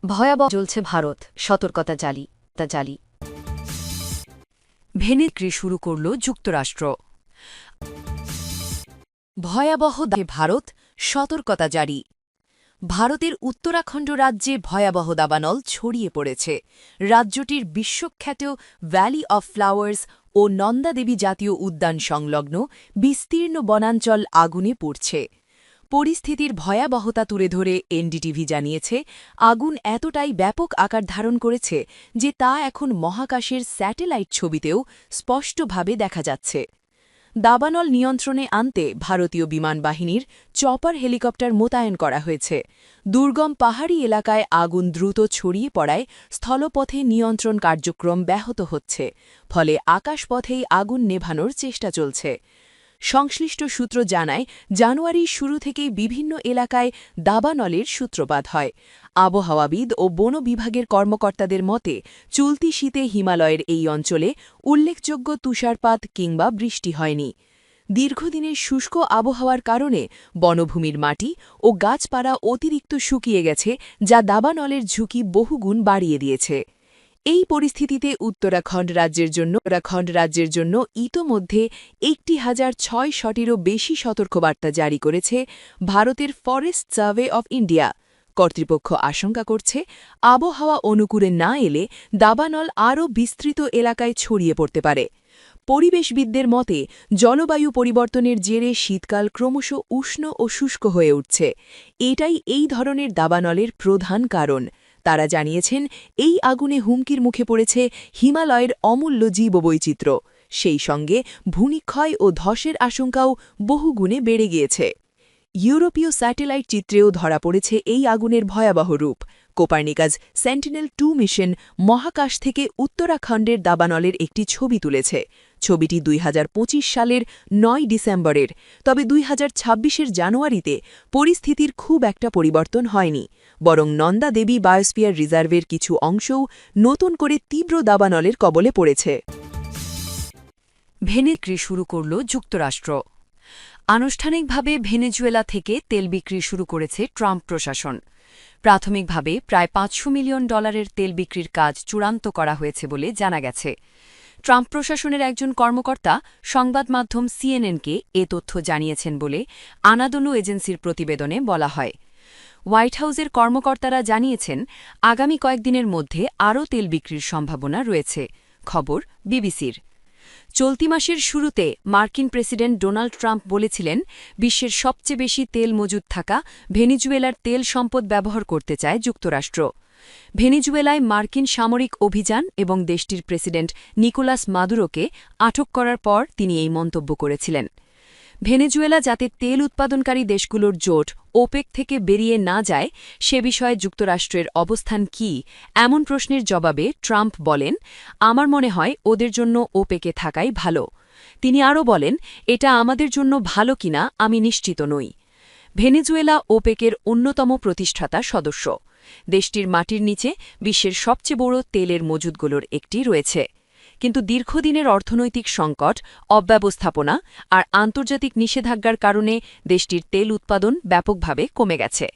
ভয়াবহ চলছে ভারত, সতর্কতা জালি। ভেনিক্রি শুরু করল যুক্তরাষ্ট্র। ভয়াবহ ভারত, সতর্কতা জারি। ভারতের উত্তরাখণ্ড রাজ্যে ভয়াবহ দাবানল ছড়িয়ে পড়েছে। রাজ্যটির বিশ্বখ্যাত ভ্যালি অফ ফ্লাওয়ার্স ও নন্দাদেবী জাতীয় উদ্যান সংলগ্ন বিস্তীর্ণ বনাঞ্চল আগুনে পুড়ছে। পরিস্থিতির ভয়াবহতা তুলে ধরে এনডিটিভি জানিয়েছে, আগুন এতটাই ব্যাপক আকার ধারণ করেছে যে তা এখন মহাকাশের স্যাটেলাইট ছবিতেও স্পষ্টভাবে দেখা যাচ্ছে। দাবানল নিয়ন্ত্রণে আনতে ভারতীয় বিমান বাহিনীর চপার হেলিকপ্টার মোতায়েন করা হয়েছে। দুর্গম পাহাড়ি এলাকায় আগুন দ্রুত ছড়িয়ে পড়ায় স্থলপথে নিয়ন্ত্রণ কার্যক্রম ব্যাহত হচ্ছে, ফলে আকাশপথেই আগুন নেভানোর চেষ্টা চলছে। সংশ্লিষ্ট সূত্র জানায়, জানুয়ারির শুরু থেকেই বিভিন্ন এলাকায় দাবানলের সূত্রপাত হয়। আবহাওয়াবিদ ও বন বিভাগের কর্মকর্তাদের মতে, চলতি শীতে হিমালয়ের এই অঞ্চলে উল্লেখযোগ্য তুষারপাত কিংবা বৃষ্টি হয়নি। দীর্ঘদিনের শুষ্ক আবহাওয়ার কারণে বনভূমির মাটি ও গাছপালা অতিরিক্ত শুকিয়ে গেছে, যা দাবানলের ঝুঁকি বহুগুণ বাড়িয়ে দিয়েছে। এই পরিস্থিতিতে উত্তরাখণ্ড রাজ্যের জন্য ইতোমধ্যে ১,৬০০টিরও বেশি সতর্কবার্তা জারি করেছে ভারতের ফরেস্ট সার্ভে অফ ইন্ডিয়া। কর্তৃপক্ষ আশঙ্কা করছে, আবহাওয়া অনুকূলে না এলে দাবানল আরও বিস্তৃত এলাকায় ছড়িয়ে পড়তে পারে। পরিবেশবিদদের মতে, জলবায়ু পরিবর্তনের জেরে শীতকাল ক্রমশ উষ্ণ ও শুষ্ক হয়ে উঠছে। এটাই এই ধরনের দাবানলের প্রধান কারণ। তারা জানিয়েছেন, এই আগুনে হুমকির মুখে পড়েছে হিমালয়ের অমূল্য জীববৈচিত্র্য। সেই সঙ্গে ভূমিক্ষয় ও ধসের আশঙ্কাও বহুগুণে বেড়ে গিয়েছে। ইউরোপীয় স্যাটেলাইট চিত্রেও ধরা পড়েছে এই আগুনের ভয়াবহ রূপ। কোপার্নিকাস সেন্টিনেল-2 মিশন মহাকাশ থেকে উত্তরাখণ্ডের দাবানলের একটি ছবি তুলেছে। ছবিটি ২০২৫ সালের ৯ ডিসেম্বরের। তবে ২০২৬-এর জানুয়ারিতে পরিস্থিতির খুব একটা পরিবর্তন হয়নি, বরং নন্দা দেবী বায়োস্ফিয়ার রিজার্ভের কিছু অংশও নতুন করে তীব্র দাবানলের কবলে পড়েছে। ভেনিক্রি শুরু করল যুক্তরাষ্ট্র। আনুষ্ঠানিকভাবে ভেনেজুয়েলা থেকে তেল বিক্রি শুরু করেছে ট্রাম্প প্রশাসন। প্রাথমিকভাবে প্রায় $৫০০ মিলিয়ন তেল বিক্রির কাজ চূড়ান্ত করা হয়েছে বলে জানা গেছে। ট্রাম্প প্রশাসনের একজন কর্মকর্তা সংবাদ মাধ্যম সিএনএনকে এ তথ্য জানিয়েছেন বলে আনাদোলু এজেন্সির প্রতিবেদনে বলা হয়। হোয়াইট হাউসের কর্মকর্তারা জানিয়েছেন, আগামী কয়েকদিনের মধ্যে আরও তেল বিক্রির সম্ভাবনা রয়েছে। খবর বিবিসির। চলতি মাসের শুরুতে মার্কিন প্রেসিডেন্ট ডোনাল্ড ট্রাম্প বলেছিলেন, বিশ্বের সবচেয়ে বেশি তেল মজুদ থাকা ভেনিজুয়েলার তেল সম্পদ ব্যবহার করতে চায় যুক্তরাষ্ট্র। ভেনিজুয়েলায় মার্কিন সামরিক অভিযান এবং দেশটির প্রেসিডেন্ট নিকোলাস মাদুরোকে আটক করার পর তিনি এই মন্তব্য করেছিলেন। ভেনেজুয়েলা যাতে তেল উৎপাদনকারী দেশগুলোর জোট ওপেক থেকে বেরিয়ে না যায় সে বিষয়ে যুক্তরাষ্ট্রের অবস্থান কী, এমন প্রশ্নের জবাবে ট্রাম্প বলেন, আমার মনে হয় ওদের জন্য ওপেকে থাকাই ভালো। তিনি আরও বলেন, এটা আমাদের জন্য ভালো কিনা আমি নিশ্চিত নই। ভেনেজুয়েলা ওপেকের অন্যতম প্রতিষ্ঠাতা সদস্য। দেশটির মাটির নিচে বিশ্বের সবচেয়ে বড় তেলের মজুদগুলোর একটি রয়েছে। কিন্তু দীর্ঘদিনের অর্থনৈতিক সংকট, অব্যবস্থাপনা আর আন্তর্জাতিক নিষেধাজ্ঞার কারণে দেশটির তেল উৎপাদন ব্যাপকভাবে কমে গেছে।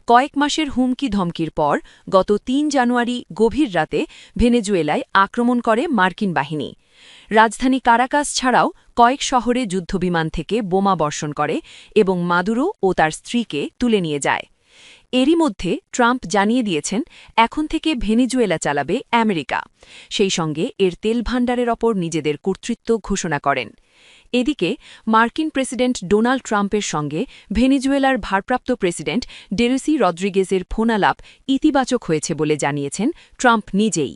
কয়েক মাসের হুমকি ধমকির পর গত ৩ জানুয়ারি গভীর রাতে ভেনেজুয়েলায় আক্রমণ করে মার্কিন বাহিনী। রাজধানী কারাকাস ছাড়াও কয়েক শহরে যুদ্ধবিমান থেকে বোমা বর্ষণ করে এবং মাদুরো ও তার স্ত্রীকে তুলে নিয়ে যায়। এরই মধ্যে ট্রাম্প জানিয়ে দিয়েছেন, এখন থেকে ভেনেজুয়েলা চালাবে আমেরিকা। সেই সঙ্গে এর তেল ভাণ্ডারের ওপর নিজেদের কর্তৃত্ব ঘোষণা করেন। এদিকে মার্কিন প্রেসিডেন্ট ডোনাল্ড ট্রাম্পের সঙ্গে ভেনেজুয়েলার ভারপ্রাপ্ত প্রেসিডেন্ট ডেলসি রদ্রিগেজের ফোনালাপ ইতিবাচক হয়েছে বলে জানিয়েছেন ট্রাম্প নিজেই।